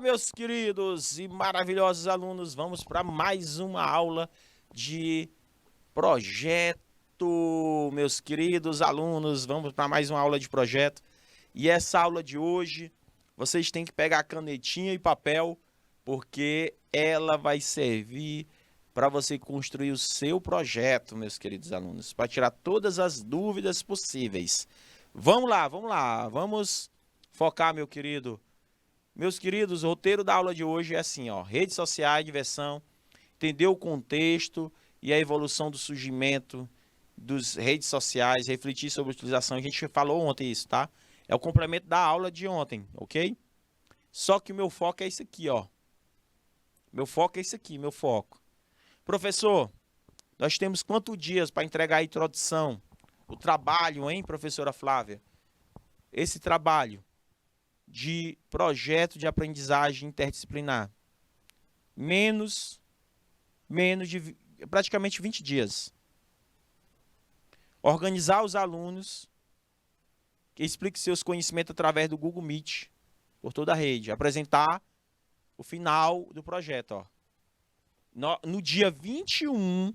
Meus queridos e maravilhosos alunos, vamos para mais uma aula de projeto. Meus queridos alunos, vamos para mais uma aula de projeto. E essa aula de hoje, vocês têm que pegar canetinha e papel, porque ela vai servir para você construir o seu projeto, meus queridos alunos, para tirar todas as dúvidas possíveis. Vamos lá, vamos focar, Meus queridos, o roteiro da aula de hoje é assim, ó, redes sociais, diversão, entender o contexto e a evolução do surgimento das redes sociais, refletir sobre a utilização. A gente falou ontem isso, tá? É o complemento da aula de ontem, ok? Só que o meu foco é isso aqui, ó. Meu foco é isso aqui, meu foco. Professor, nós temos quantos dias para entregar a introdução? O trabalho, hein, professora Flávia? Esse trabalho de projeto de aprendizagem interdisciplinar. Menos de praticamente 20 dias. Organizar os alunos, que explique seus conhecimentos através do Google Meet, por toda a rede. Apresentar o final do projeto, ó. No dia 21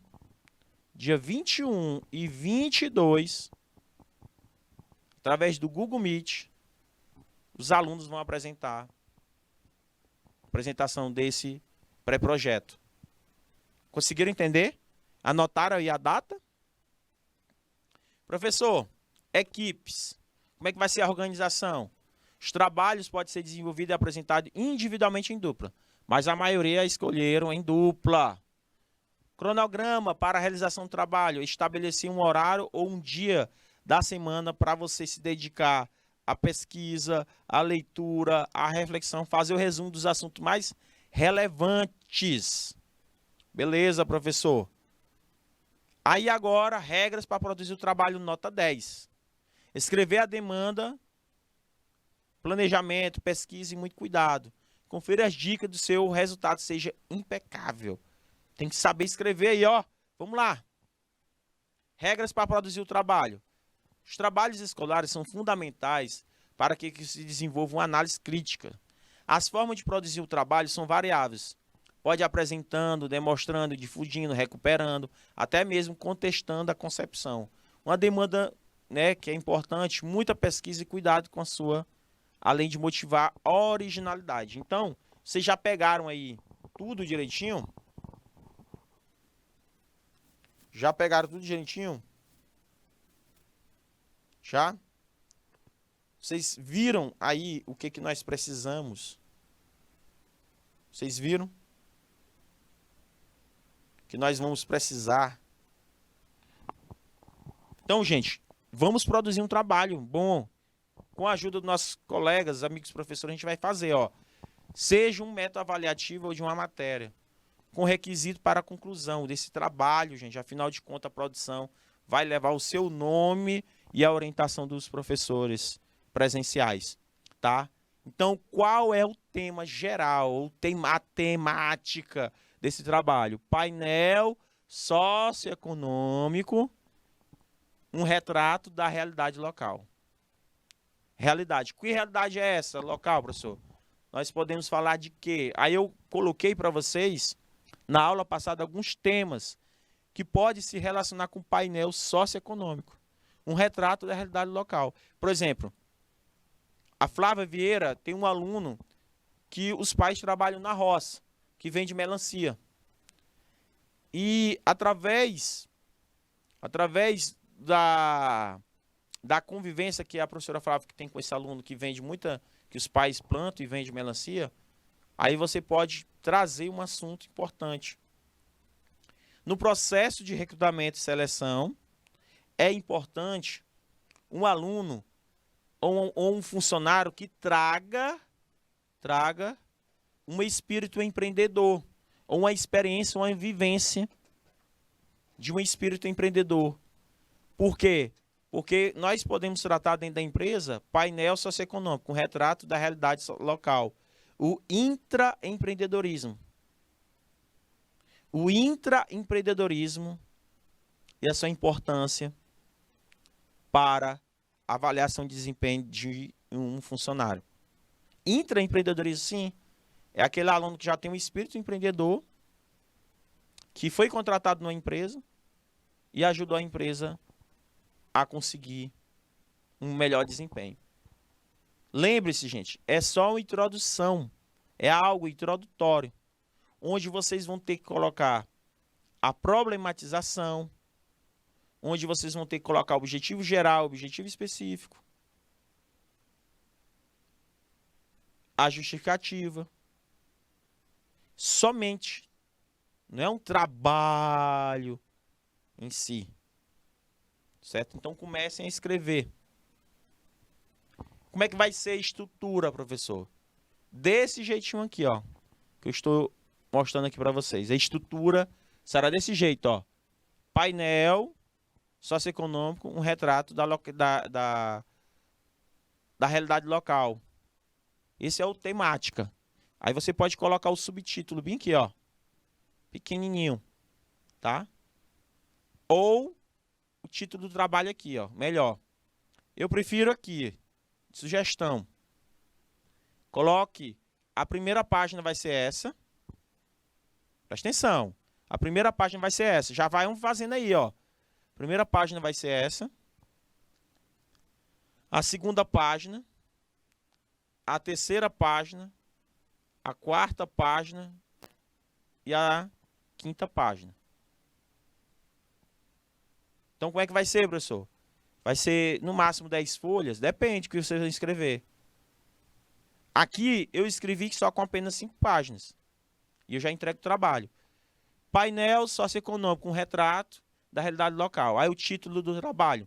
e 22, através do Google Meet, os alunos vão apresentar a apresentação desse pré-projeto. Conseguiram entender? Anotaram aí a data? Professor, equipes. Como é que vai ser a organização? Os trabalhos podem ser desenvolvidos e apresentados individualmente em dupla, mas a maioria escolheram em dupla. Cronograma para a realização do trabalho. Estabelecer um horário ou um dia da semana para você se dedicar à pesquisa, à leitura, à reflexão, fazer o resumo dos assuntos mais relevantes. Beleza, professor? Aí agora, regras para produzir o trabalho nota 10. Escrever a demanda, planejamento, pesquisa e muito cuidado. Confira as dicas do seu resultado, seja impecável. Tem que saber escrever aí, ó. Vamos lá. Regras para produzir o trabalho. Os trabalhos escolares são fundamentais para que se desenvolva uma análise crítica. As formas de produzir o trabalho são variáveis. Pode ir apresentando, demonstrando, difundindo, recuperando, até mesmo contestando a concepção. Uma demanda, né, que é importante, muita pesquisa e cuidado com a sua, além de motivar a originalidade. Então, vocês já pegaram aí tudo direitinho? Já pegaram tudo direitinho? Já? Vocês viram aí o que nós precisamos? Vocês viram? Que nós vamos precisar. Então, gente, vamos produzir um trabalho bom. Com a ajuda dos nossos colegas, amigos professores, a gente vai fazer, ó. Seja um método avaliativo ou de uma matéria, com requisito para a conclusão desse trabalho, gente. Afinal de contas, a produção vai levar o seu nome e a orientação dos professores presenciais, tá? Então, qual é o tema geral, a temática desse trabalho? Painel socioeconômico, um retrato da realidade local. Realidade. Que realidade é essa local, professor? Nós podemos falar de quê? Aí eu coloquei para vocês, na aula passada, alguns temas que podem se relacionar com o painel socioeconômico. Um retrato da realidade local. Por exemplo, a Flávia Vieira tem um aluno que os pais trabalham na roça, que vende melancia. E através da convivência que a professora Flávia tem com esse aluno que vende que os pais plantam e vendem melancia, aí você pode trazer um assunto importante. No processo de recrutamento e seleção, é importante um aluno ou um funcionário que traga um espírito empreendedor, ou uma experiência, uma vivência de um espírito empreendedor. Por quê? Porque nós podemos tratar dentro da empresa painel socioeconômico, um retrato da realidade local. O intraempreendedorismo. O intraempreendedorismo e a sua importância para a avaliação de desempenho de um funcionário. Intraempreendedorismo, sim. É aquele aluno que já tem um espírito empreendedor, que foi contratado numa empresa e ajudou a empresa a conseguir um melhor desempenho. Lembre-se, gente, é só uma introdução, é algo introdutório, onde vocês vão ter que colocar a problematização, onde vocês vão ter que colocar o objetivo geral, o objetivo específico, a justificativa. Somente. Não é um trabalho em si. Certo? Então comecem a escrever. Como é que vai ser a estrutura, professor? Desse jeitinho aqui, ó, que eu estou mostrando aqui para vocês. A estrutura será desse jeito, ó. Painel socioeconômico, um retrato da realidade local. Esse é o temática. Aí você pode colocar o subtítulo bem aqui, ó, pequenininho, tá? Ou o título do trabalho aqui, ó, melhor. Eu prefiro aqui, sugestão. Coloque, a primeira página vai ser essa. Presta atenção. A primeira página vai ser essa. Já vai fazendo aí, ó. Primeira página vai ser essa. A segunda página. A terceira página. A quarta página. E a quinta página. Então, como é que vai ser, professor? Vai ser, no máximo, 10 folhas? Depende do que vocês vão escrever. Aqui, eu escrevi só com apenas 5 páginas. E eu já entrego o trabalho. Painel socioeconômico, um retrato da realidade local. Aí o título do trabalho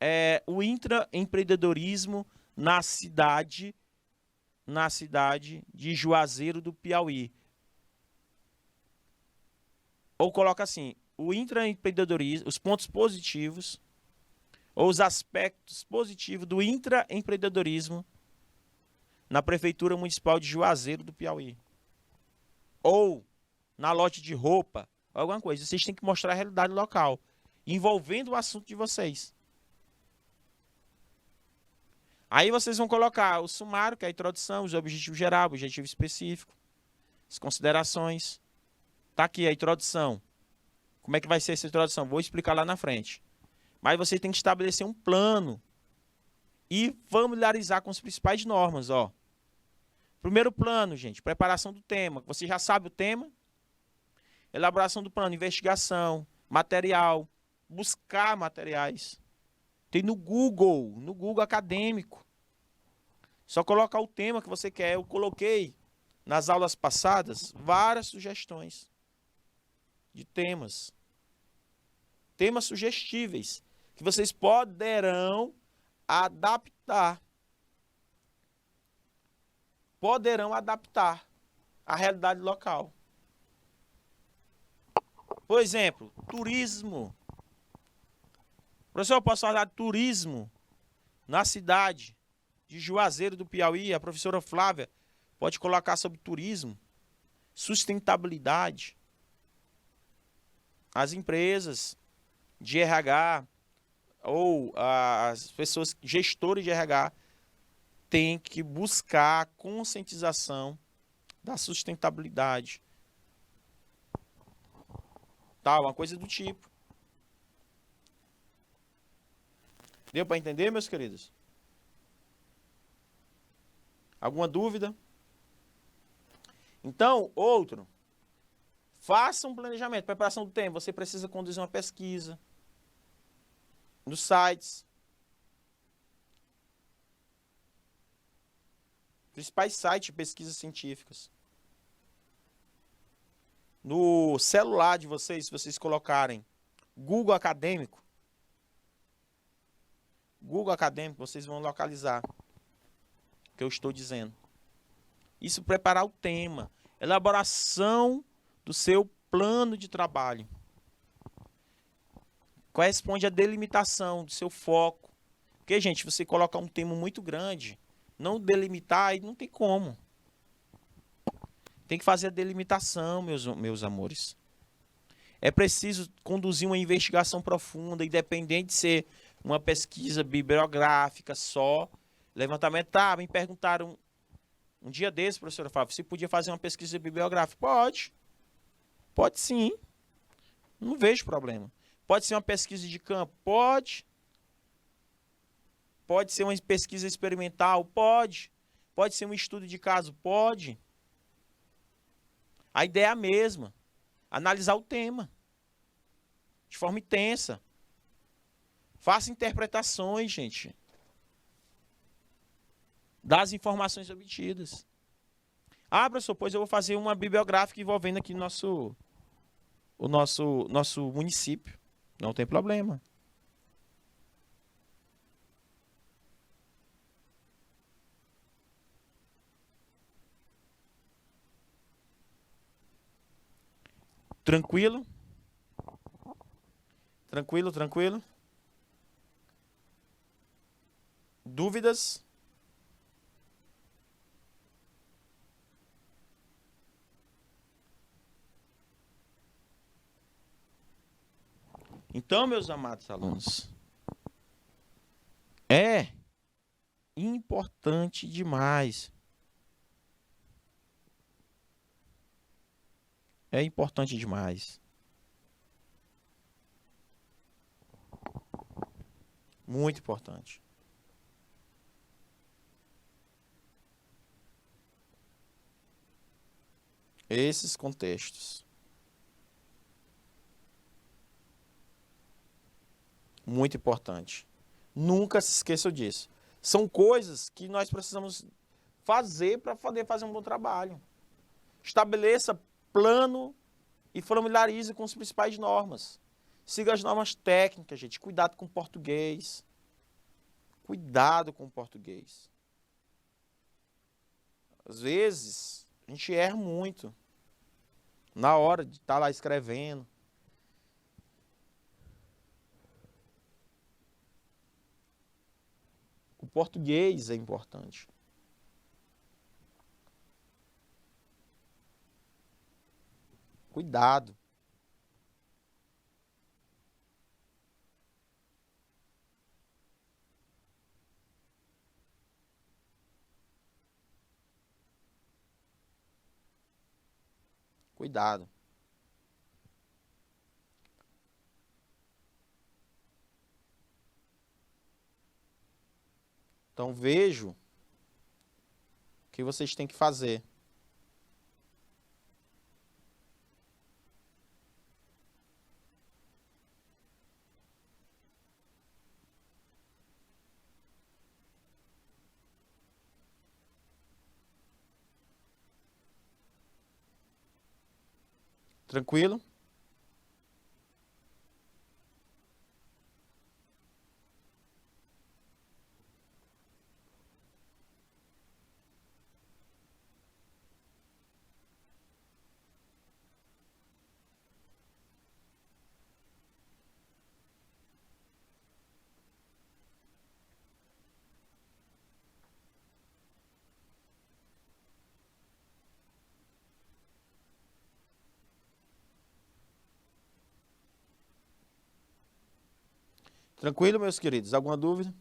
é o intraempreendedorismo na cidade de Juazeiro do Piauí. Ou coloca assim, o intraempreendedorismo, os pontos positivos ou os aspectos positivos do intraempreendedorismo na Prefeitura Municipal de Juazeiro do Piauí. Ou na loja de roupa, alguma coisa. Vocês têm que mostrar a realidade local, envolvendo o assunto de vocês. Aí vocês vão colocar o sumário, que é a introdução, os objetivos gerais, o objetivo específico, as considerações. Tá aqui a introdução. Como é que vai ser essa introdução? Vou explicar lá na frente. Mas você tem que estabelecer um plano e familiarizar com as principais normas, ó. Primeiro plano, gente, preparação do tema. Você já sabe o tema? Elaboração do plano, investigação, material, buscar materiais. Tem no Google acadêmico. Só colocar o tema que você quer. Eu coloquei nas aulas passadas várias sugestões de temas. Temas sugestíveis que vocês poderão adaptar. Poderão adaptar à realidade local. Por exemplo, turismo. Professor, eu posso falar de turismo na cidade de Juazeiro do Piauí? A professora Flávia pode colocar sobre turismo, sustentabilidade. As empresas de RH ou as pessoas, gestores de RH, têm que buscar a conscientização da sustentabilidade. Tá, uma coisa do tipo. Deu para entender, meus queridos? Alguma dúvida? Então, outro. Faça um planejamento, preparação do tempo. Você precisa conduzir uma pesquisa nos sites. Principais sites de pesquisas científicas. No celular de vocês, se vocês colocarem Google Acadêmico, vocês vão localizar o que eu estou dizendo. Isso, preparar o tema, elaboração do seu plano de trabalho. Corresponde à delimitação do seu foco. Porque, gente, você colocar um tema muito grande, não delimitar, aí não tem como. Tem que fazer a delimitação, meus amores. É preciso conduzir uma investigação profunda, independente de ser uma pesquisa bibliográfica só. Levantamento, tá, me perguntaram Um dia desse, professora Fábio, você podia fazer uma pesquisa bibliográfica? Pode. Pode sim. Não vejo problema. Pode ser uma pesquisa de campo? Pode. Pode ser uma pesquisa experimental? Pode. Pode ser um estudo de caso? Pode. A ideia é a mesma. Analisar o tema. De forma intensa. Faça interpretações, gente. Das informações obtidas. Ah, professor, pois eu vou fazer uma bibliográfica envolvendo aqui o nosso município. Não tem problema. Tranquilo? Tranquilo, tranquilo? Dúvidas? Então, meus amados alunos, é importante demais. É importante demais. Muito importante. Esses contextos. Muito importante. Nunca se esqueçam disso. São coisas que nós precisamos fazer para poder fazer um bom trabalho. Estabeleça plano e familiarize com as principais normas. Siga as normas técnicas, gente. Cuidado com o português. Cuidado com o português. Às vezes, a gente erra muito na hora de estar lá escrevendo. O português é importante. Cuidado. Cuidado. Então vejo o que vocês têm que fazer. Tranquilo? Tranquilo, meus queridos? Alguma dúvida?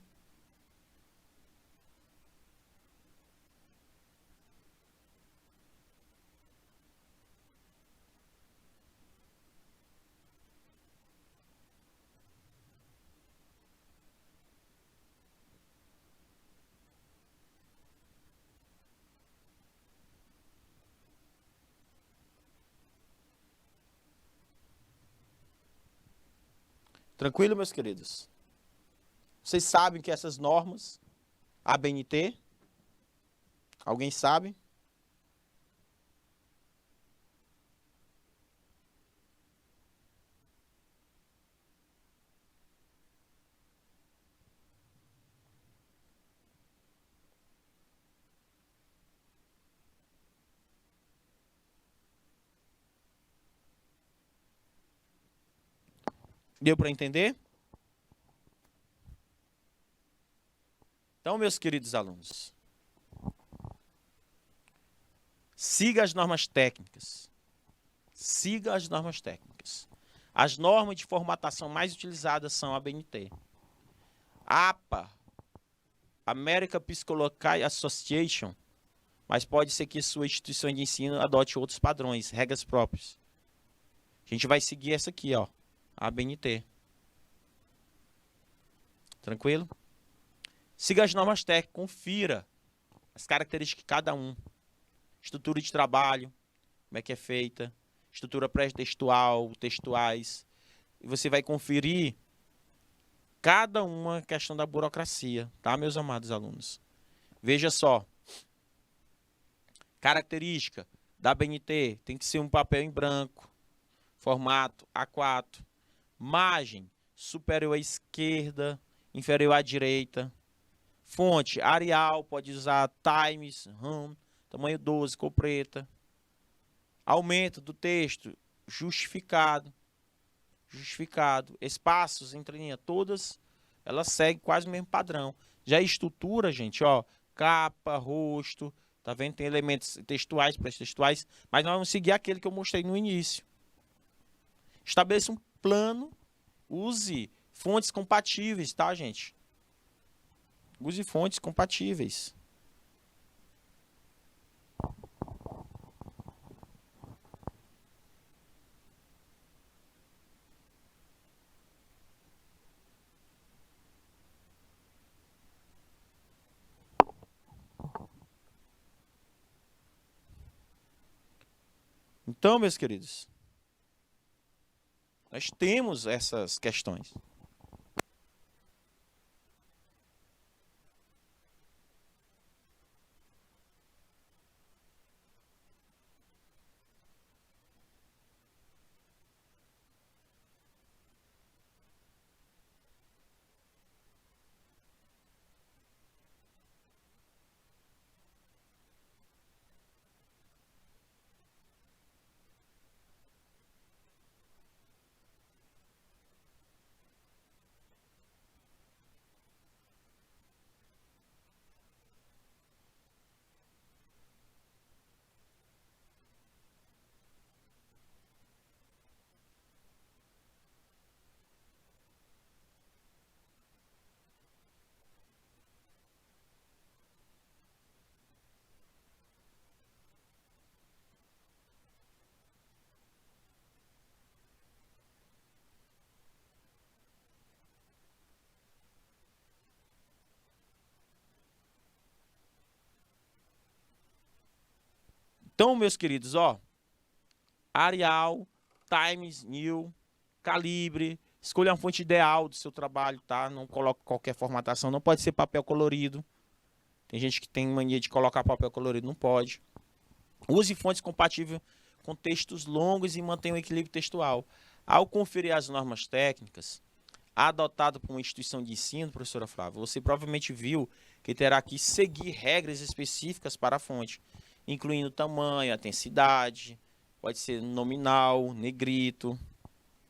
Tranquilo, meus queridos? Vocês sabem que essas normas, a BNT, alguém sabe? Deu para entender? Então, meus queridos alunos, siga as normas técnicas. Siga as normas técnicas. As normas de formatação mais utilizadas são a BNT. APA, American Psychological Association, mas pode ser que sua instituição de ensino adote outros padrões, regras próprias. A gente vai seguir essa aqui, ó, a ABNT. Tranquilo? Siga as normas técnicas, confira as características de cada um. Estrutura de trabalho, como é que é feita, estrutura pré-textual, textuais. E você vai conferir cada uma questão da burocracia, tá, meus amados alunos? Veja só. Característica da ABNT, tem que ser um papel em branco, formato A4, margem superior à esquerda, inferior à direita, fonte Arial, pode usar Times, RAM, tamanho 12, cor preta, aumento do texto justificado, espaços entre linha, todas elas seguem quase o mesmo padrão. Já a estrutura, gente, ó, capa, rosto, tá vendo? Tem elementos textuais, pré-textuais, mas nós vamos seguir aquele que eu mostrei no início. Estabeleça um plano, use fontes compatíveis, tá, gente? Use fontes compatíveis. Então, meus queridos, nós temos essas questões. Então, meus queridos, ó, Arial, Times New, Calibre, escolha uma fonte ideal do seu trabalho, tá? Não coloque qualquer formatação, não pode ser papel colorido. Tem gente que tem mania de colocar papel colorido, não pode. Use fontes compatíveis com textos longos e mantenha o equilíbrio textual. Ao conferir as normas técnicas adotadas por uma instituição de ensino, professora Flávia, você provavelmente viu que terá que seguir regras específicas para a fonte, incluindo tamanho, intensidade, pode ser nominal, negrito,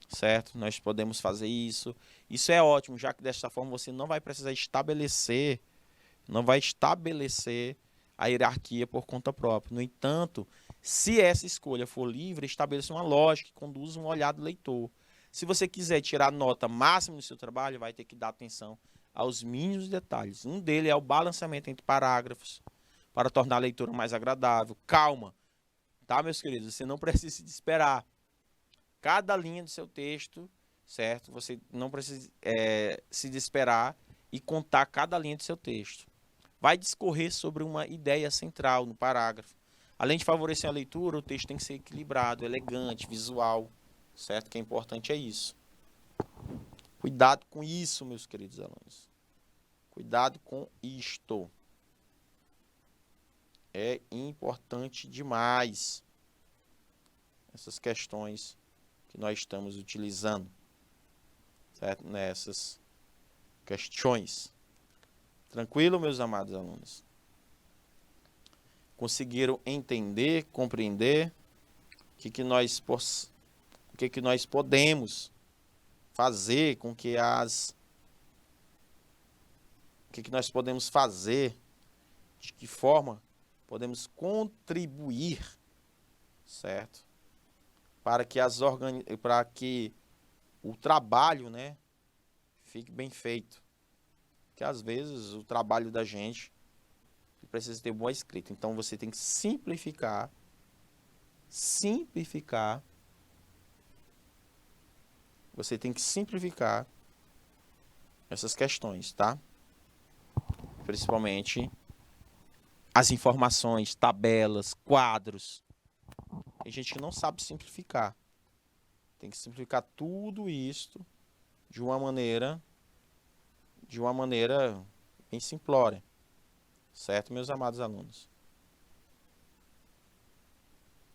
certo? Nós podemos fazer isso. Isso é ótimo, já que desta forma você não vai precisar estabelecer, a hierarquia por conta própria. No entanto, se essa escolha for livre, estabeleça uma lógica que conduza um olhar do leitor. Se você quiser tirar nota máxima no seu trabalho, vai ter que dar atenção aos mínimos detalhes. Um deles é o balanceamento entre parágrafos, para tornar a leitura mais agradável. Calma, tá, meus queridos? Você não precisa se desesperar. Cada linha do seu texto, certo? Você não precisa se desesperar e contar cada linha do seu texto. Vai discorrer sobre uma ideia central no parágrafo. Além de favorecer a leitura, o texto tem que ser equilibrado, elegante, visual, certo? O que é importante é isso. Cuidado com isso, meus queridos alunos. Cuidado com isto. É importante demais essas questões que nós estamos utilizando, certo? Nessas questões. Tranquilo, meus amados alunos? Conseguiram entender, compreender o que nós podemos fazer com que o que nós podemos fazer, de que forma podemos contribuir, certo? Para que o trabalho, né, fique bem feito. Porque às vezes o trabalho da gente e precisa ter boa escrita. Então você tem que simplificar você tem que simplificar essas questões, tá? Principalmente as informações, tabelas, quadros. Tem gente que não sabe simplificar. Tem que simplificar tudo isso de uma maneira bem simplória. Certo, meus amados alunos?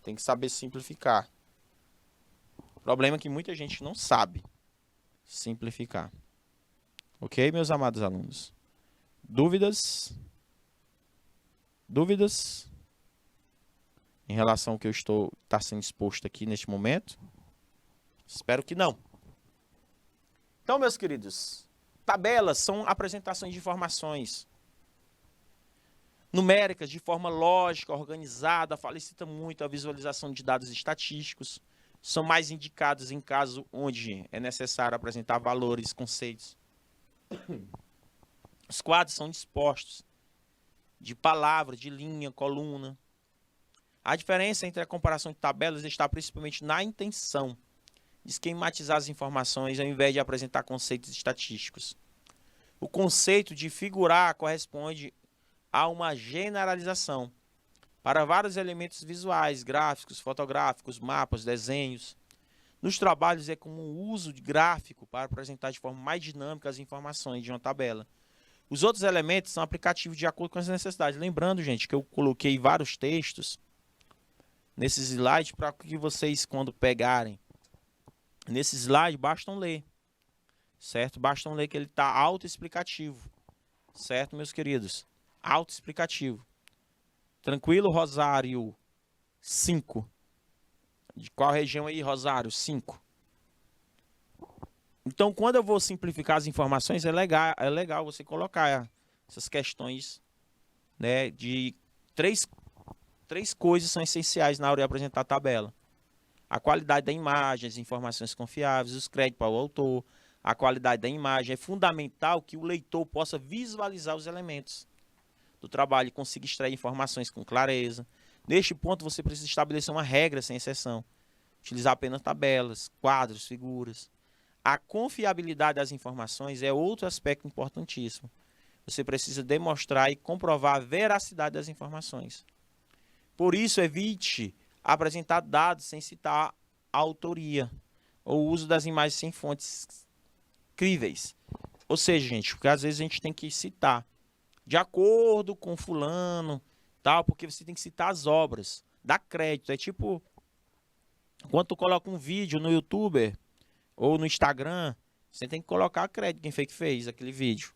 Tem que saber simplificar. O problema é que muita gente não sabe simplificar. Ok, meus amados alunos? Dúvidas? Dúvidas em relação ao que eu está sendo exposto aqui neste momento? Espero que não. Então, meus queridos, tabelas são apresentações de informações numéricas de forma lógica, organizada, facilita muito a visualização de dados estatísticos. São mais indicados em casos onde é necessário apresentar valores, conceitos. Os quadros são dispostos de palavra, de linha, coluna. A diferença entre a comparação de tabelas está principalmente na intenção de esquematizar as informações ao invés de apresentar conceitos estatísticos. O conceito de figurar corresponde a uma generalização para vários elementos visuais, gráficos, fotográficos, mapas, desenhos. Nos trabalhos é comum o uso de gráfico para apresentar de forma mais dinâmica as informações de uma tabela. Os outros elementos são aplicativos de acordo com as necessidades. Lembrando, gente, que eu coloquei vários textos nesses slides para que vocês, quando pegarem nesse slide, bastam ler. Certo? Bastam ler que ele está autoexplicativo. Certo, meus queridos? Autoexplicativo. Tranquilo, Rosário? 5. De qual região aí, Rosário? 5. Então, quando eu vou simplificar as informações, é legal você colocar essas questões, né, de três coisas são essenciais na hora de apresentar a tabela. A qualidade da imagem, as informações confiáveis, os créditos para o autor. A qualidade da imagem é fundamental que o leitor possa visualizar os elementos do trabalho e consiga extrair informações com clareza. Neste ponto, você precisa estabelecer uma regra sem exceção. Utilizar apenas tabelas, quadros, figuras. A confiabilidade das informações é outro aspecto importantíssimo. Você precisa demonstrar e comprovar a veracidade das informações. Por isso, evite apresentar dados sem citar a autoria ou o uso das imagens sem fontes críveis. Ou seja, gente, porque às vezes a gente tem que citar de acordo com fulano, tal, porque você tem que citar as obras, dá crédito. É tipo, quando tu coloca um vídeo no YouTube ou no Instagram, você tem que colocar crédito quem foi que fez aquele vídeo.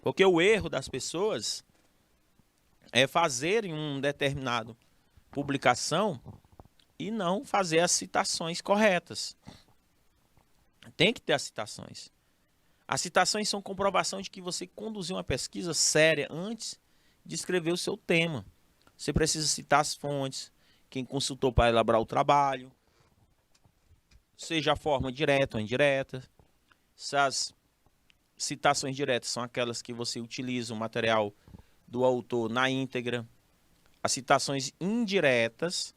Porque o erro das pessoas é fazerem um determinado publicação e não fazer as citações corretas. Tem que ter as citações. As citações são comprovação de que você conduziu uma pesquisa séria antes de escrever o seu tema. Você precisa citar as fontes, quem consultou para elaborar o trabalho, seja a forma direta ou indireta. Essas citações diretas são aquelas que você utiliza o material do autor na íntegra. As citações indiretas,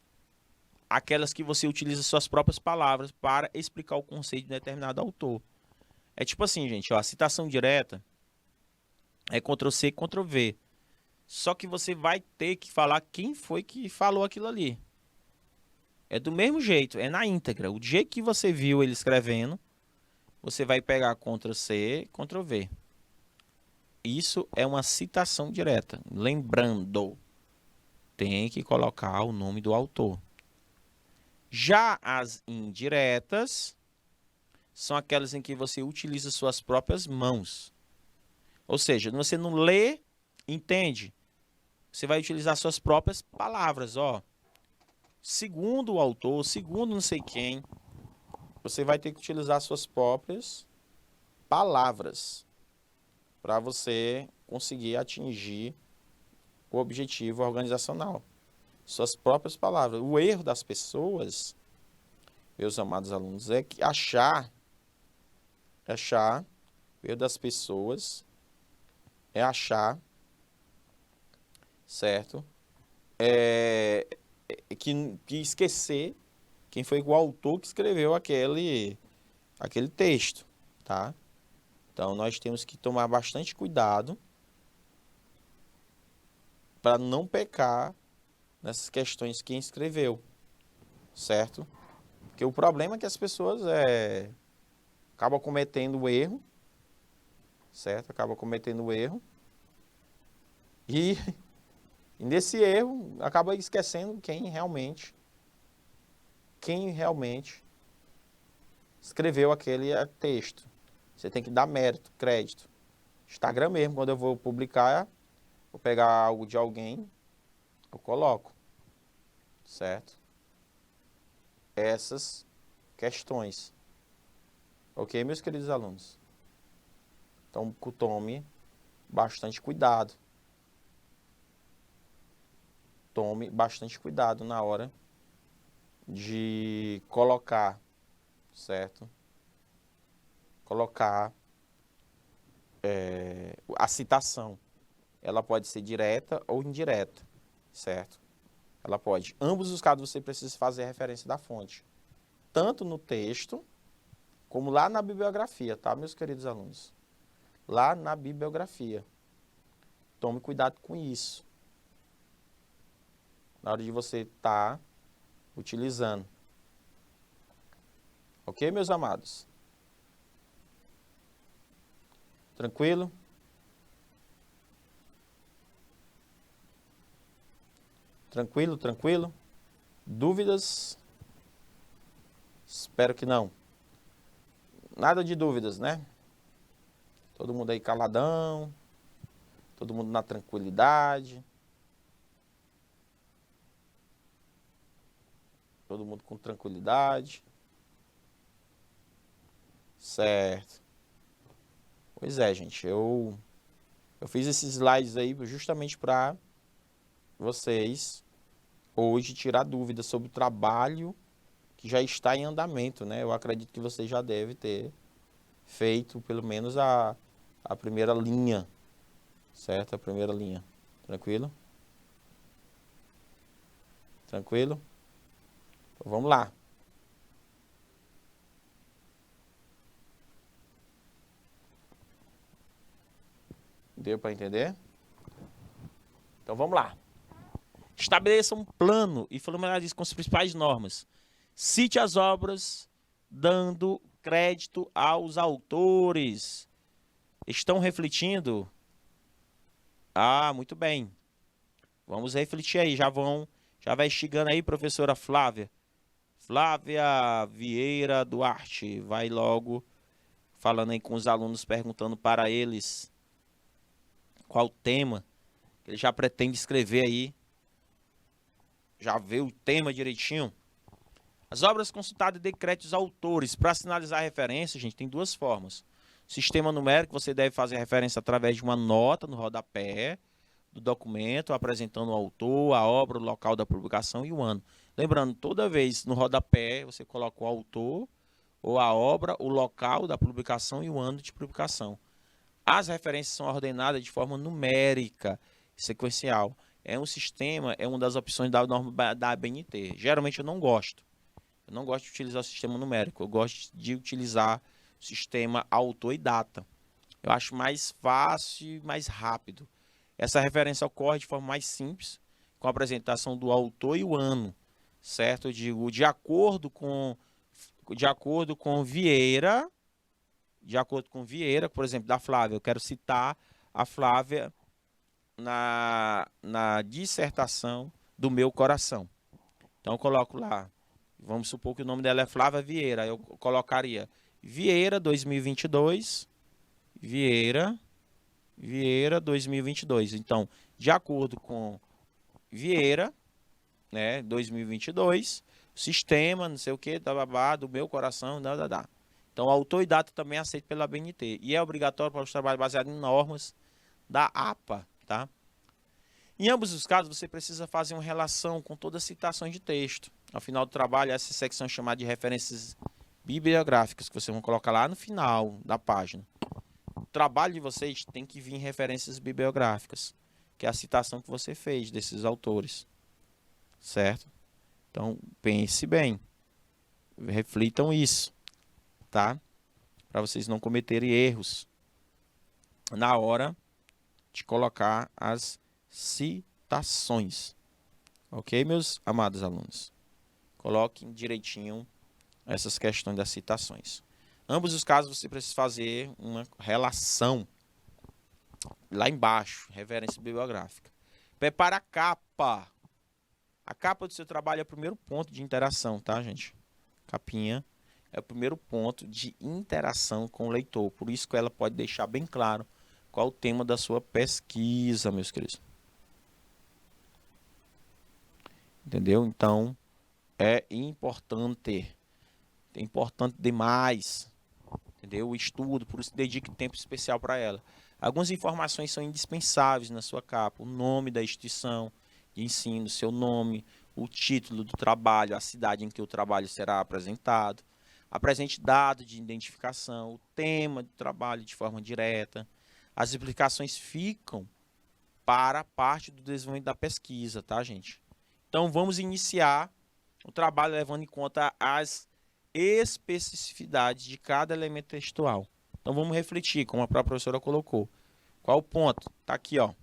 aquelas que você utiliza suas próprias palavras para explicar o conceito de determinado autor. É tipo assim, gente, ó, a citação direta é Ctrl+C, Ctrl+V. Só que você vai ter que falar quem foi que falou aquilo ali. É do mesmo jeito, é na íntegra. O jeito que você viu ele escrevendo, você vai pegar Ctrl+C, Ctrl+V. Isso é uma citação direta. Lembrando, tem que colocar o nome do autor. Já as indiretas são aquelas em que você utiliza suas próprias mãos. Ou seja, você não lê, entende? Você vai utilizar suas próprias palavras, ó. Segundo o autor, segundo não sei quem, você vai ter que utilizar suas próprias palavras para você conseguir atingir o objetivo organizacional. Suas próprias palavras. O erro das pessoas, meus amados alunos, é que achar O erro das pessoas é achar, certo? Que esquecer quem foi o autor que escreveu aquele texto, tá? Então, nós temos que tomar bastante cuidado para não pecar nessas questões quem escreveu, certo? Porque o problema é que as pessoas acabam cometendo o erro, certo? Acabam cometendo o erro e nesse erro acaba esquecendo quem realmente escreveu aquele texto. Você tem que dar mérito, crédito. Instagram mesmo, quando eu vou publicar, vou pegar algo de alguém, eu coloco, certo? Essas questões. Ok, meus queridos alunos? Então, tome bastante cuidado. Tome bastante cuidado na hora de colocar, certo? Colocar a citação. Ela pode ser direta ou indireta, certo? Ela pode. Ambos os casos você precisa fazer referência da fonte. Tanto no texto, como lá na bibliografia, tá, meus queridos alunos? Lá na bibliografia. Tome cuidado com isso. Na hora de você estar utilizando. Ok, meus amados? Tranquilo? Tranquilo, tranquilo? Dúvidas? Espero que não. Nada de dúvidas, né? Todo mundo aí caladão. Todo mundo na tranquilidade. Todo mundo com tranquilidade. Certo. Pois é, gente. Eu fiz esses slides aí justamente para vocês hoje tirar dúvidas sobre o trabalho que já está em andamento, né? Eu acredito que você já deve ter feito pelo menos a primeira linha, certo? A primeira linha. Tranquilo? Tranquilo? Então vamos lá. Deu para entender? Então vamos lá. Estabeleça um plano e familiarize com as principais normas. Cite as obras, dando crédito aos autores. Estão refletindo? Ah, muito bem. Vamos refletir aí. Já vai chegando aí, professora Flávia. Flávia Vieira Duarte. Vai logo falando aí com os alunos, perguntando para eles qual o tema que ele já pretende escrever aí. Já vê o tema direitinho. As obras consultadas de créditos autores. Para sinalizar a referência, gente, tem duas formas. Sistema numérico, você deve fazer referência através de uma nota no rodapé do documento, apresentando o autor, a obra, o local da publicação e o ano. Lembrando, toda vez no rodapé, você coloca o autor ou a obra, o local da publicação e o ano de publicação. As referências são ordenadas de forma numérica, sequencial. É um sistema, é uma das opções da norma da ABNT. Geralmente eu não gosto. Eu não gosto de utilizar o sistema numérico. Eu gosto de utilizar o sistema autor e data. Eu acho mais fácil e mais rápido. Essa referência ocorre de forma mais simples, com a apresentação do autor e o ano, certo? Eu digo, de acordo com Vieira, por exemplo, da Flávia, eu quero citar a Flávia na dissertação do meu coração. Então eu coloco lá, vamos supor que o nome dela é Flávia Vieira, eu colocaria Vieira 2022, Vieira 2022. Então, de acordo com Vieira, né, 2022, sistema, não sei o que, do meu coração, Então, autor e data também é aceito pela BNT e é obrigatório para os trabalhos baseados em normas da APA, tá? Em ambos os casos, você precisa fazer uma relação com todas as citações de texto. Ao final do trabalho, essa secção é chamada de referências bibliográficas, que vocês vão colocar lá no final da página. trabalho de vocês tem que vir em referências bibliográficas, que é a citação que você fez desses autores, certo? Então, pense bem, reflitam isso, tá? Para vocês não cometerem erros na hora de colocar as citações. Ok, meus amados alunos? Coloquem direitinho essas questões das citações. Ambos os casos você precisa fazer uma relação lá embaixo, referência bibliográfica. Prepara a capa. A capa do seu trabalho é o primeiro ponto de interação, tá, gente? Capinha é o primeiro ponto de interação com o leitor. Por isso que ela pode deixar bem claro qual o tema da sua pesquisa, meus queridos. Entendeu? Então, é importante demais, entendeu? O estudo, por isso dedique tempo especial para ela. Algumas informações são indispensáveis na sua capa: o nome da instituição de ensino, seu nome, o título do trabalho, a cidade em que o trabalho será apresentado, apresente dado de identificação, o tema do trabalho de forma direta. As explicações ficam para a parte do desenvolvimento da pesquisa, tá, gente? Então, vamos iniciar o trabalho levando em conta as especificidades de cada elemento textual. Então, vamos refletir, como a própria professora colocou. Qual o ponto? Tá aqui, ó.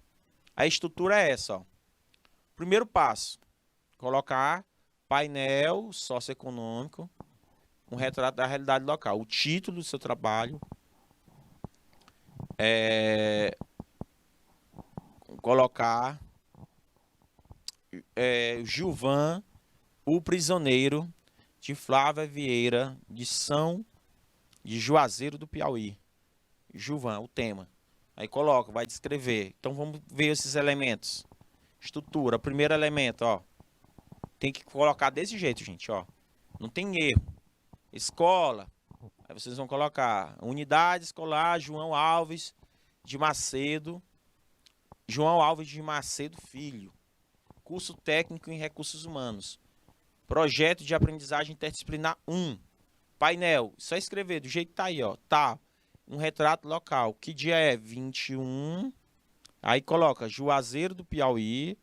A estrutura é essa, ó. Primeiro passo, colocar painel socioeconômico, um retrato da realidade local. O título do seu trabalho, colocar Gilvan, o prisioneiro, de Flávia Vieira, de Juazeiro do Piauí. Gilvan, o tema. Aí coloca, vai descrever. Então vamos ver esses elementos. Estrutura, primeiro elemento, ó. Tem que colocar desse jeito, gente, ó. Não tem erro. Escola. Aí vocês vão colocar unidade escolar João Alves de Macedo. João Alves de Macedo Filho. Curso técnico em recursos humanos. Projeto de aprendizagem interdisciplinar 1. Painel. Só escrever do jeito que tá aí, ó. Tá. Um retrato local. Que dia é? 21. Aí coloca Juazeiro do Piauí,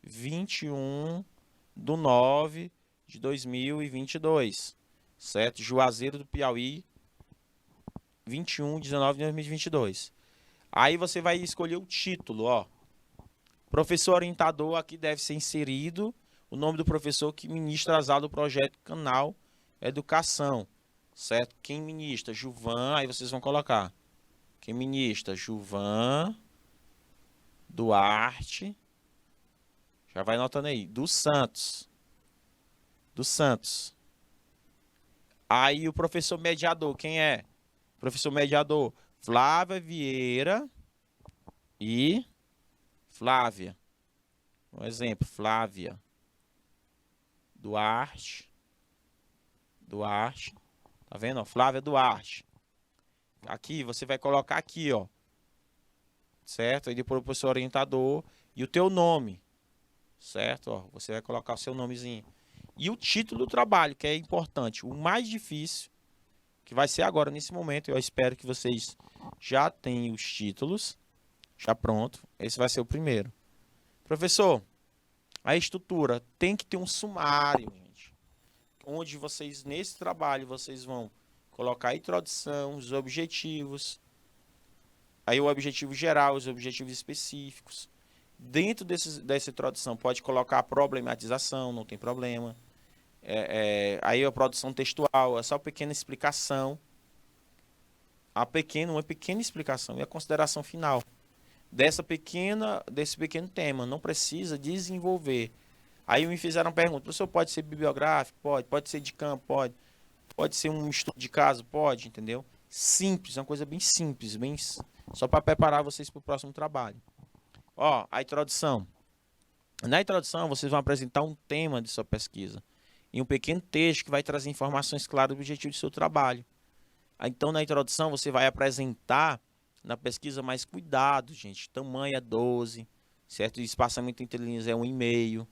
21/9/2022. Certo? Juazeiro do Piauí, 21/19/2022. Aí você vai escolher o título, ó. Professor orientador, aqui deve ser inserido o nome do professor que ministra as aulas do projeto Canal Educação. Certo? Quem ministra? Gilvan. Aí vocês vão colocar. Quem ministra? Gilvan Duarte. Já vai anotando aí. Dos Santos. Aí o professor mediador, quem é? Professor mediador, Flávia Vieira e Flávia. Um exemplo, Flávia Duarte. Tá vendo? Ó? Flávia Duarte. Aqui, você vai colocar aqui, ó. Certo? Aí depois o professor orientador e o teu nome. Certo? Ó, você vai colocar o seu nomezinho. E o título do trabalho, que é importante. O mais difícil, que vai ser agora, nesse momento. Eu espero que vocês já tenham os títulos. Já pronto. Esse vai ser o primeiro. Professor, a estrutura tem que ter um sumário, gente. Onde vocês, nesse trabalho, vocês vão colocar a introdução, os objetivos. Aí o objetivo geral, os objetivos específicos. Dentro dessa introdução pode colocar a problematização, não tem problema. Aí a produção textual, é só uma pequena explicação. Uma pequena explicação e a consideração final. Desse pequeno tema, não precisa desenvolver. Aí me fizeram uma pergunta, professor, pode ser bibliográfico? Pode ser de campo? Pode ser um estudo de caso? Pode, entendeu? Simples, uma coisa bem simples, só para preparar vocês para o próximo trabalho. Ó, a introdução. Na introdução, vocês vão apresentar um tema de sua pesquisa e um pequeno texto que vai trazer informações claras do objetivo do seu trabalho. Então, na introdução, você vai apresentar na pesquisa mais cuidado, gente. Tamanho é 12, certo? O espaçamento entre linhas é 1,5,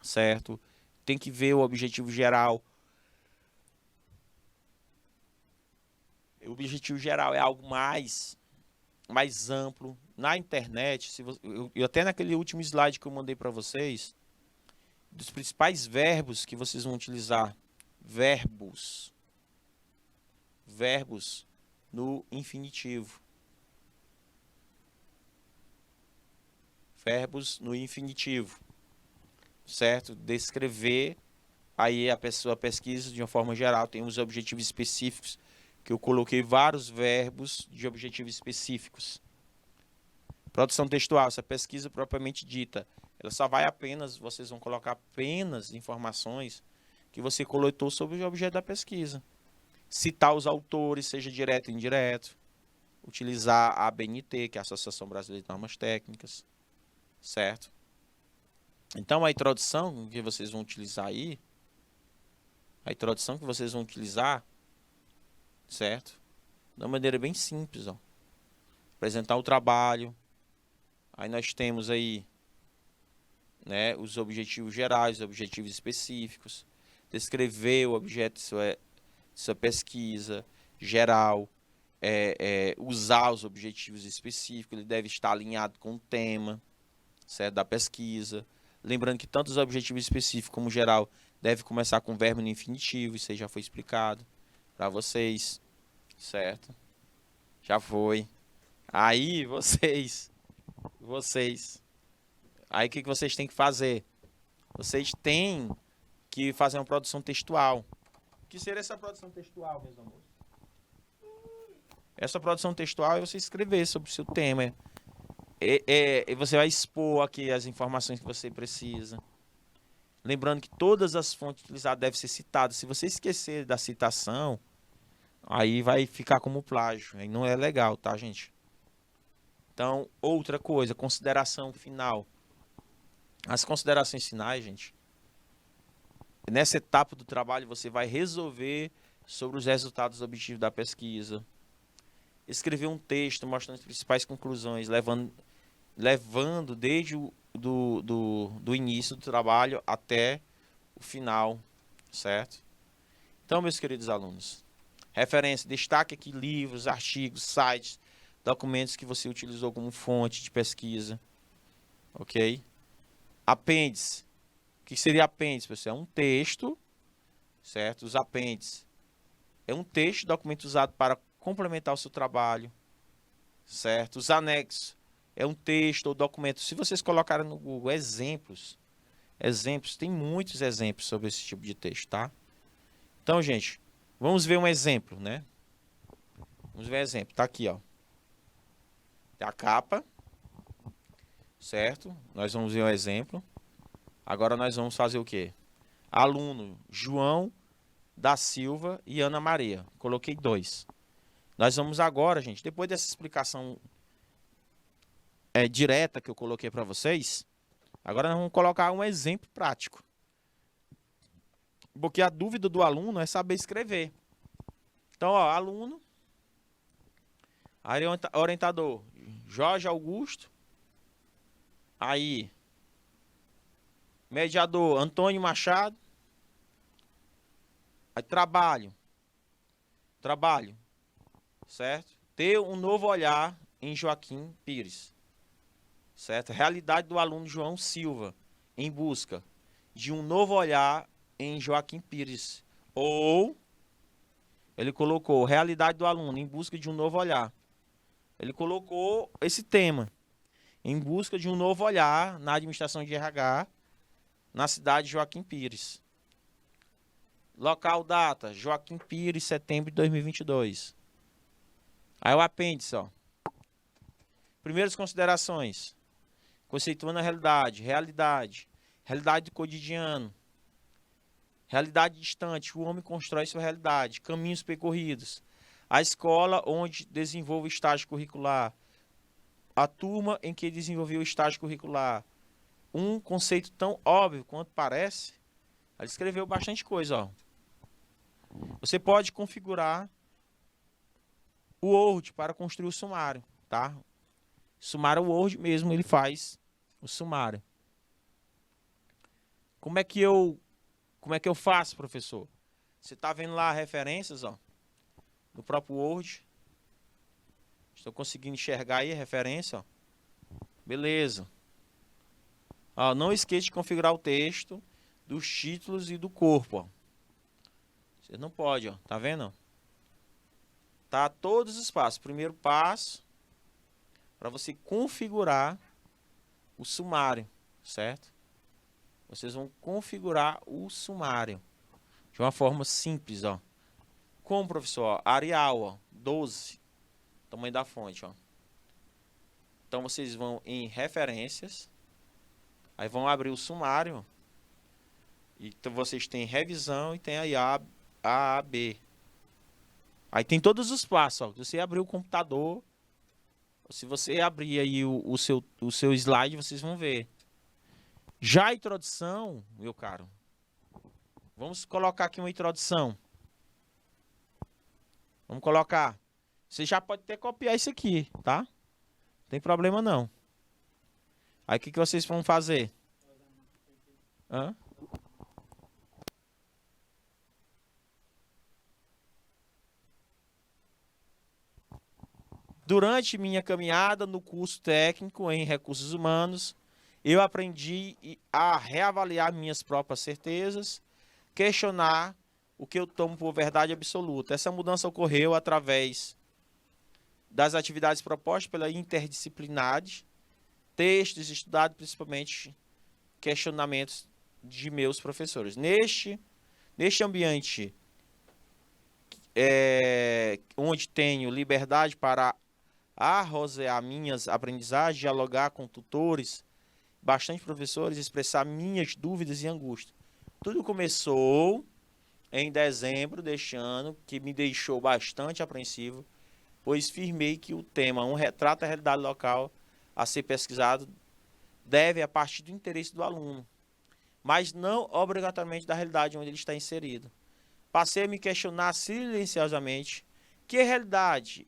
certo? Tem que ver o objetivo geral. O objetivo geral é algo mais mais amplo na internet. Se você, eu até naquele último slide que eu mandei para vocês, dos principais verbos que vocês vão utilizar, verbos no infinitivo. Verbos no infinitivo, certo? Descrever aí a pessoa pesquisa de uma forma geral, tem os objetivos específicos, que eu coloquei vários verbos de objetivos específicos. Produção textual, essa pesquisa propriamente dita, ela só vai apenas, vocês vão colocar apenas informações que você coletou sobre o objeto da pesquisa. Citar os autores, seja direto ou indireto. Utilizar a ABNT, que é a Associação Brasileira de Normas Técnicas. Certo? Então, a introdução que vocês vão utilizar aí, certo? De uma maneira bem simples, ó. Apresentar o trabalho. Aí nós temos aí, né, os objetivos gerais, os objetivos específicos. Descrever o objeto de sua pesquisa geral. Usar os objetivos específicos. Ele deve estar alinhado com o tema, certo, da pesquisa. Lembrando que tanto os objetivos específicos como geral deve começar com verbo no infinitivo. Isso aí já foi explicado para vocês, certo? Já foi. Aí aí o que vocês têm que fazer? Vocês têm que fazer uma produção textual. O que seria essa produção textual, meus amores? Essa produção textual é você escrever sobre o seu tema. Você vai expor aqui as informações que você precisa. Lembrando que todas as fontes utilizadas devem ser citadas. Se você esquecer da citação, aí vai ficar como plágio. Aí não é legal, tá, gente? Então, outra coisa, consideração final. As considerações finais, gente, nessa etapa do trabalho você vai resolver sobre os resultados objetivos da pesquisa. Escrever um texto mostrando as principais conclusões, levando desde do início do trabalho até o final, certo? Então, meus queridos alunos, referência, destaque aqui livros, artigos, sites, documentos que você utilizou como fonte de pesquisa, ok? Apêndice. O que seria apêndice, pessoal? É um texto, certo? Os apêndices é um texto, documento usado para complementar o seu trabalho, certo? Os anexos é um texto ou documento. Se vocês colocarem no Google exemplos, tem muitos exemplos sobre esse tipo de texto, tá? Então, gente, vamos ver um exemplo, né? Vamos ver um exemplo. Tá aqui, ó. A capa, certo? Nós vamos ver um exemplo. Agora nós vamos fazer o quê? Aluno João da Silva e Ana Maria. Coloquei 2. Nós vamos agora, gente, depois dessa explicação direta que eu coloquei para vocês, agora nós vamos colocar um exemplo prático. Porque a dúvida do aluno é saber escrever. Então, ó, aluno, orientador Jorge Augusto, aí mediador Antônio Machado, aí trabalho, certo? Ter um novo olhar em Joaquim Pires, certo? Realidade do aluno João Silva, em busca de um novo olhar em Joaquim Pires. Ou ele colocou realidade do aluno em busca de um novo olhar. Ele colocou esse tema, em busca de um novo olhar na administração de RH na cidade de Joaquim Pires. Local, data, Joaquim Pires, setembro de 2022. Aí o apêndice, ó. Primeiras considerações. Conceituando a realidade do cotidiano, realidade distante, o homem constrói sua realidade, caminhos percorridos, a escola onde desenvolve o estágio curricular, a turma em que desenvolveu o estágio curricular. Um conceito tão óbvio quanto parece. Ele escreveu bastante coisa, ó. Você pode configurar o Word para construir o sumário, tá? Sumário Word mesmo, ele faz o sumário. Como é que eu faço, professor? Você está vendo lá referências, ó, no próprio Word. Estou conseguindo enxergar aí a referência, ó. Beleza. Ó, não esqueça de configurar o texto dos títulos e do corpo, ó. Você não pode, ó. Tá vendo? Tá todos os passos. Primeiro passo para você configurar o sumário, certo? Vocês vão configurar o sumário de uma forma simples, ó. Como, professor? Ó, Arial, ó, 12, tamanho da fonte, ó. Então vocês vão em referências, aí vão abrir o sumário, e então vocês têm revisão e tem aí A, B. Aí tem todos os passos, ó. Se você abrir o computador, se você abrir aí o seu slide, vocês vão ver. Já a introdução, meu caro, vamos colocar aqui uma introdução. Vamos colocar. Você já pode até copiar isso aqui, tá? Não tem problema não. Aí o que vocês vão fazer? Hã? Durante minha caminhada no curso técnico em recursos humanos, eu aprendi a reavaliar minhas próprias certezas, questionar o que eu tomo por verdade absoluta. Essa mudança ocorreu através das atividades propostas pela interdisciplinaridade, textos estudados, principalmente questionamentos de meus professores. Neste ambiente onde tenho liberdade para arrozear minhas aprendizagens, dialogar com tutores, bastante professores, expressar minhas dúvidas e angústias. Tudo começou em dezembro deste ano, que me deixou bastante apreensivo, pois firmei que o tema, um retrato da realidade local a ser pesquisado, deve a partir do interesse do aluno, mas não obrigatoriamente da realidade onde ele está inserido. Passei a me questionar silenciosamente que realidade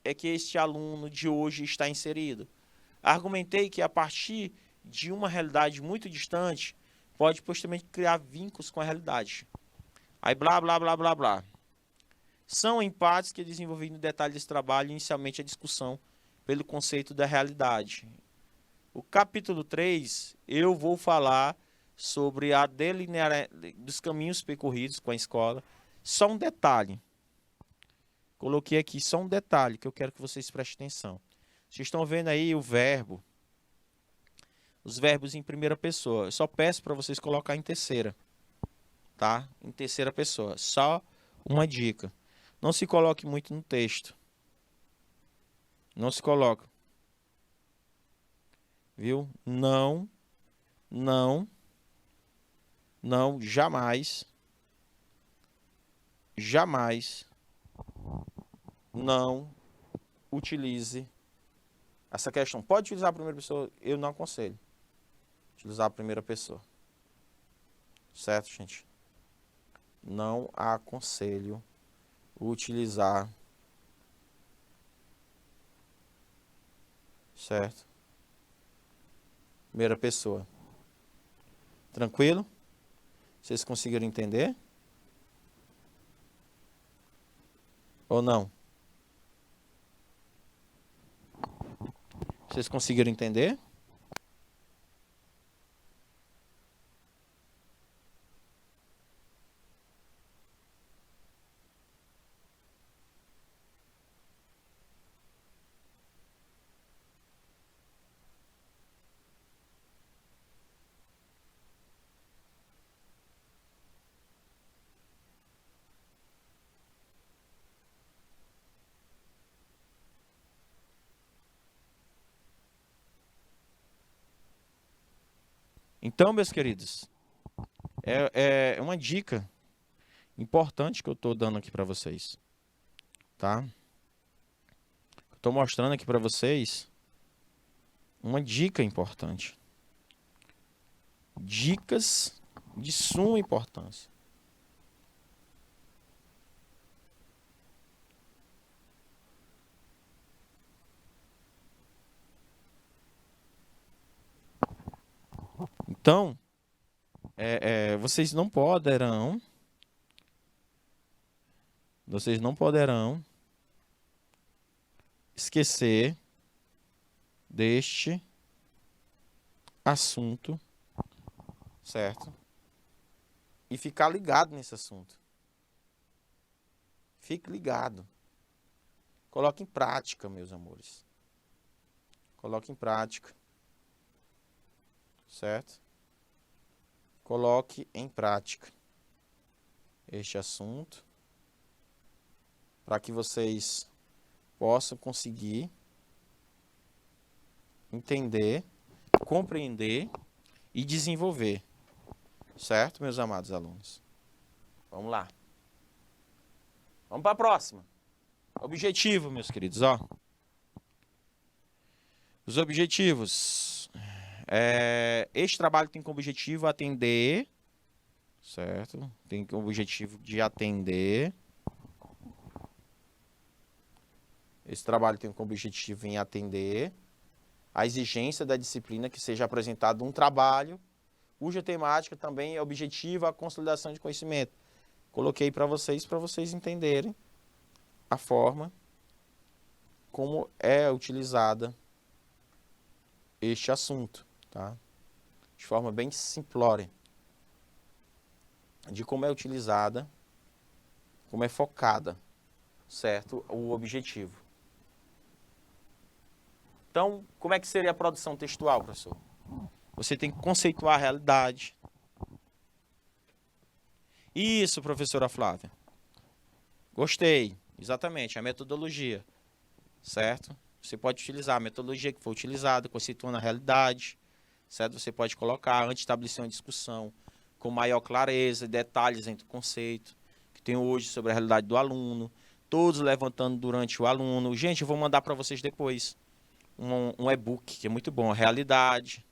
é que este aluno de hoje está inserido. Argumentei que a partir de uma realidade muito distante, pode posteriormente criar vínculos com a realidade. Aí blá, blá, blá, blá, blá. São empates que desenvolvi no detalhe desse trabalho, inicialmente a discussão pelo conceito da realidade. O capítulo 3, eu vou falar sobre a delinear dos caminhos percorridos com a escola. Só um detalhe. Coloquei aqui só um detalhe que eu quero que vocês prestem atenção. Vocês estão vendo aí o verbo, os verbos em primeira pessoa. Eu só peço para vocês colocar em terceira, tá? Em terceira pessoa. Só uma dica. Não se coloque muito no texto. Não se coloque. Viu? Não, não, não, jamais, jamais, não utilize essa questão. Pode utilizar a primeira pessoa? Eu não aconselho utilizar a primeira pessoa. Certo, gente? Não aconselho utilizar. Certo? Primeira pessoa. Tranquilo? Vocês conseguiram entender? Ou não? Vocês conseguiram entender? Então, meus queridos, é uma dica importante que eu estou dando aqui para vocês, tá? Estou mostrando aqui para vocês uma dica importante. Dicas de suma importância. Então, vocês não poderão esquecer deste assunto, certo? E ficar ligado nesse assunto. Fique ligado. Coloque em prática, meus amores. Coloque em prática. Certo? Coloque em prática este assunto para que vocês possam conseguir entender, compreender e desenvolver. Certo, meus amados alunos? Vamos lá. Vamos para a próxima. Objetivo, meus queridos, ó. Os objetivos. Este trabalho tem como objetivo atender, certo? Tem como objetivo de atender. Esse trabalho tem como objetivo em atender a exigência da disciplina que seja apresentado um trabalho cuja temática também é objetiva a consolidação de conhecimento. Coloquei para vocês entenderem a forma como é utilizada este assunto, tá? De forma bem simplória, de como é utilizada, como é focada, certo? O objetivo. Então, como é que seria a produção textual, professor? Você tem que conceituar a realidade. Isso, professora Flávia. Gostei. Exatamente, a metodologia, certo? Você pode utilizar a metodologia que foi utilizada, conceituando a realidade, certo? Você pode colocar, antes de estabelecer uma discussão, com maior clareza e detalhes entre o conceito que tem hoje sobre a realidade do aluno, todos levantando durante o aluno. Gente, eu vou mandar para vocês depois um e-book que é muito bom, a realidade,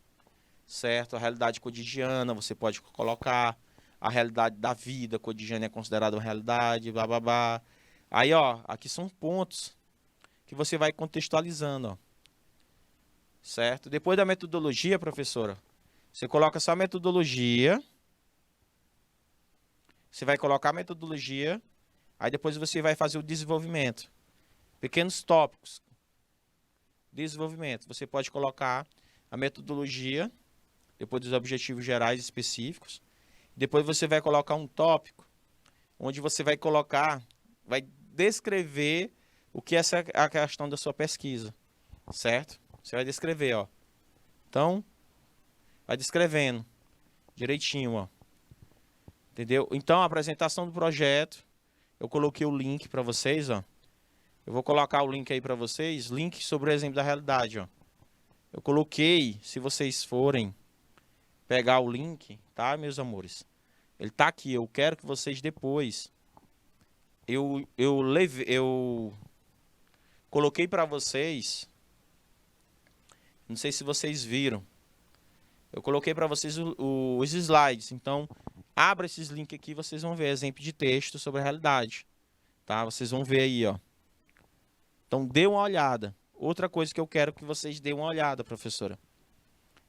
certo? A realidade cotidiana, você pode colocar a realidade da vida cotidiana é considerada uma realidade, blá, blá, blá. Aí, ó, aqui são pontos que você vai contextualizando, ó. Certo? Depois da metodologia, professora, você coloca só a metodologia. Você vai colocar a metodologia, aí depois você vai fazer o desenvolvimento. Pequenos tópicos. Desenvolvimento. Você pode colocar a metodologia, depois dos objetivos gerais específicos. Depois você vai colocar um tópico, onde você vai colocar, vai descrever o que é a questão da sua pesquisa. Certo? Você vai descrever, ó. Então, vai descrevendo direitinho, ó. Entendeu? Então, a apresentação do projeto, eu coloquei o link para vocês, ó. Eu vou colocar o link aí para vocês, link sobre o exemplo da realidade, ó. Eu coloquei, se vocês forem pegar o link, tá, meus amores? Ele tá aqui, eu quero que vocês depois eu coloquei para vocês, não sei se vocês viram. Eu coloquei para vocês os slides, então abra esses links aqui, vocês vão ver exemplo de texto sobre a realidade, tá? Vocês vão ver aí, ó. Então dê uma olhada. Outra coisa que eu quero que vocês dêem uma olhada, professora,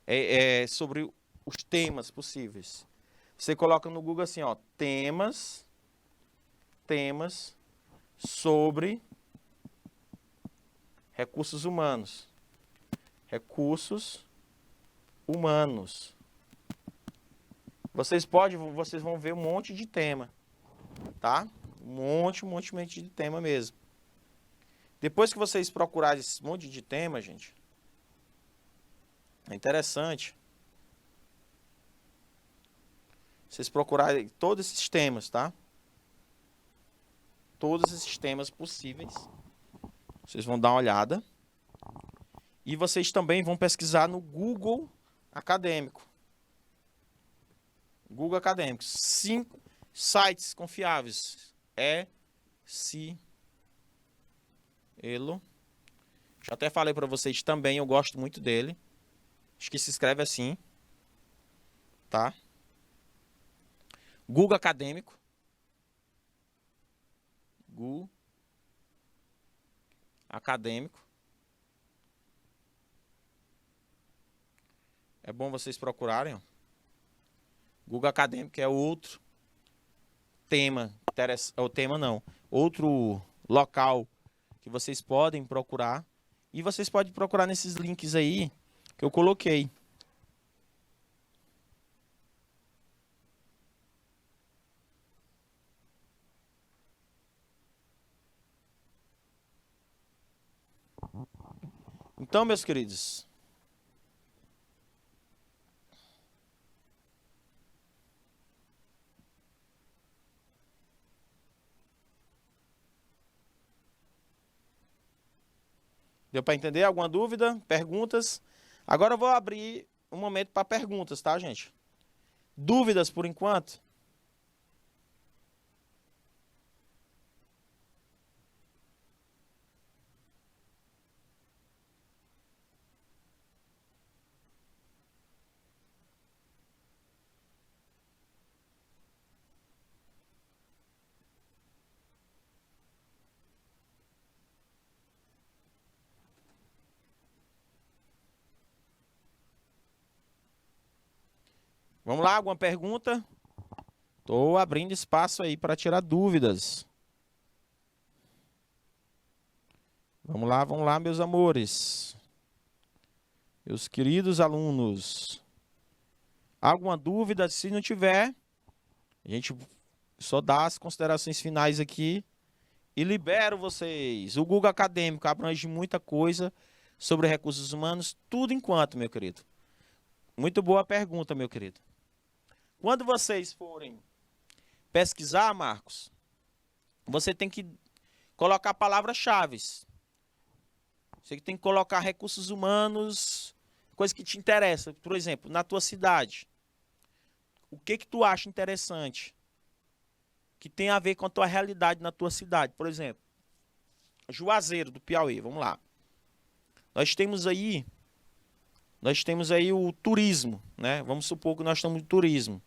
é sobre os temas possíveis. Você coloca no Google assim, ó, temas sobre recursos humanos. Recursos humanos. Vocês vão ver um monte de tema, tá? Um monte de tema mesmo. Depois que vocês procurarem esse monte de tema, gente, é interessante vocês procurarem todos esses temas, tá? Todos esses temas possíveis. Vocês vão dar uma olhada. E vocês também vão pesquisar no Google Acadêmico. Google Acadêmico. 5 sites confiáveis. Cielo. Já até falei para vocês também, eu gosto muito dele. Acho que se escreve assim. Tá? Google Acadêmico. Google Acadêmico. É bom vocês procurarem, ó. Google Acadêmico é outro tema, outro local que vocês podem procurar. E vocês podem procurar nesses links aí que eu coloquei. Então, meus queridos, deu para entender? Alguma dúvida? Perguntas? Agora eu vou abrir um momento para perguntas, tá, gente? Dúvidas por enquanto? Vamos lá, alguma pergunta? Estou abrindo espaço aí para tirar dúvidas. Vamos lá, meus amores. Meus queridos alunos. Alguma dúvida? Se não tiver, a gente só dá as considerações finais aqui e libero vocês. O Google Acadêmico abrange muita coisa sobre recursos humanos, tudo enquanto, meu querido. Muito boa pergunta, meu querido. Quando vocês forem pesquisar, Marcos, você tem que colocar palavras-chave. Você tem que colocar recursos humanos, coisa que te interessa. Por exemplo, na tua cidade. O que tu acha interessante? Que tem a ver com a tua realidade na tua cidade. Por exemplo, Juazeiro do Piauí, vamos lá. Nós temos aí o turismo, né? Vamos supor que nós estamos no turismo.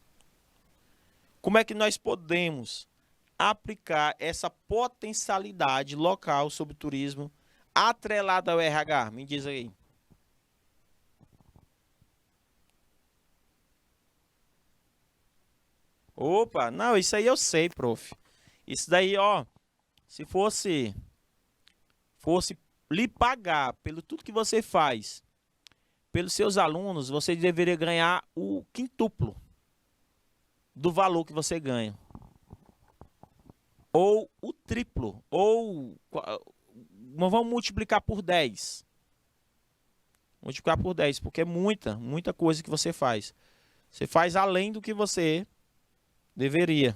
Como é que nós podemos aplicar essa potencialidade local sobre o turismo atrelada ao RH? Me diz aí. Opa, não, isso aí eu sei, prof. Isso daí, ó, se fosse lhe pagar pelo tudo que você faz, pelos seus alunos, você deveria ganhar o quintuplo do valor que você ganha. Ou o triplo, ou vamos multiplicar por 10. Multiplicar por 10, porque é muita coisa que você faz. Você faz além do que você deveria.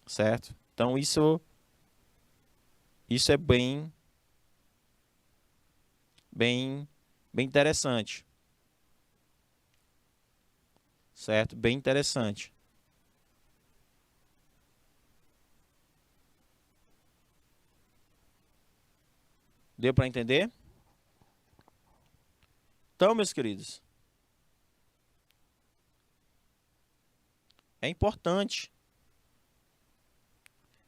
Certo? Então isso é bem interessante. Certo? Bem interessante. Deu para entender? Então, meus queridos, é importante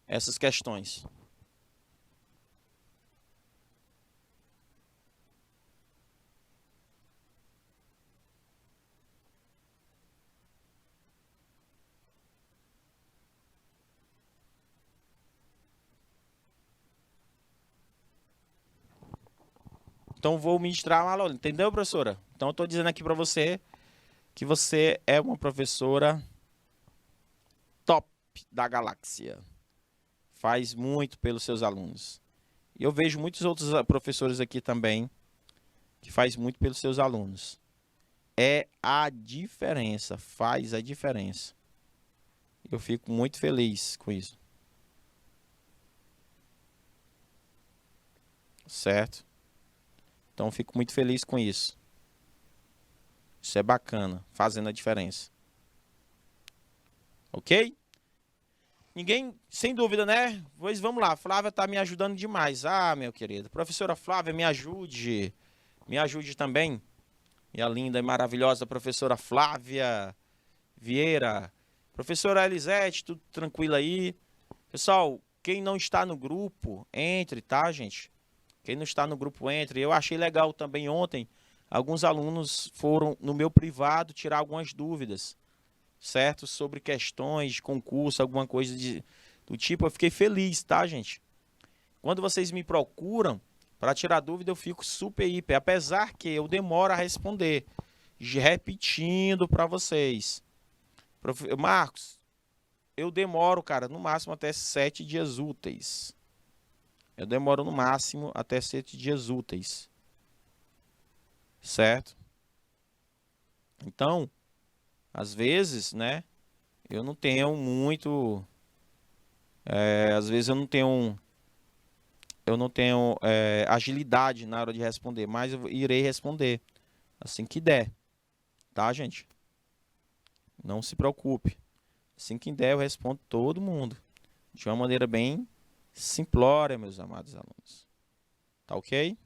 essas questões. Então, vou ministrar uma aula, entendeu, professora? Então, eu estou dizendo aqui para você que você é uma professora top da galáxia. Faz muito pelos seus alunos. E eu vejo muitos outros professores aqui também que faz muito pelos seus alunos. É a diferença, faz a diferença. Eu fico muito feliz com isso. Certo? Então, fico muito feliz com isso. Isso é bacana, fazendo a diferença. Ok? Ninguém, sem dúvida, né? Pois vamos lá, Flávia tá me ajudando demais. Ah, meu querido. Professora Flávia, me ajude. Me ajude também. Minha linda e maravilhosa professora Flávia Vieira. Professora Elisete, tudo tranquilo aí? Pessoal, quem não está no grupo, entre, tá, gente? Quem não está no grupo, entre. Eu achei legal também ontem, alguns alunos foram no meu privado tirar algumas dúvidas, certo? Sobre questões de concurso, alguma coisa do tipo. Eu fiquei feliz, tá, gente? Quando vocês me procuram para tirar dúvida, eu fico super hiper, apesar que eu demoro a responder, repetindo para vocês. Marcos, eu demoro, cara, no máximo até 7 dias úteis. Eu demoro no máximo até 7 dias úteis. Certo? Então, às vezes, né, eu não tenho muito... às vezes eu não tenho agilidade na hora de responder, mas eu irei responder assim que der, tá, gente? Não se preocupe. Assim que der, eu respondo todo mundo. De uma maneira bem simplória, meus amados alunos. Tá ok?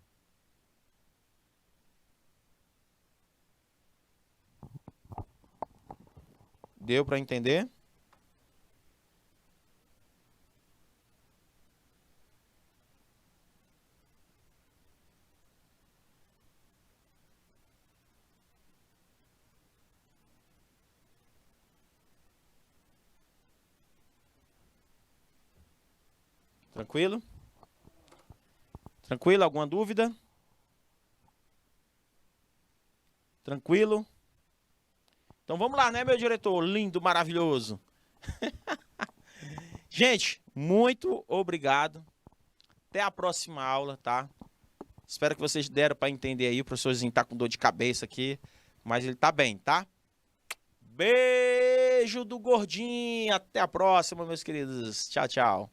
Deu para entender? Tranquilo? Tranquilo? Alguma dúvida? Tranquilo? Então vamos lá, né, meu diretor lindo, maravilhoso? Gente, muito obrigado. Até a próxima aula, tá? Espero que vocês deram para entender aí. O professorzinho tá com dor de cabeça aqui, mas ele tá bem, tá? Beijo do gordinho. Até a próxima, meus queridos. Tchau, tchau.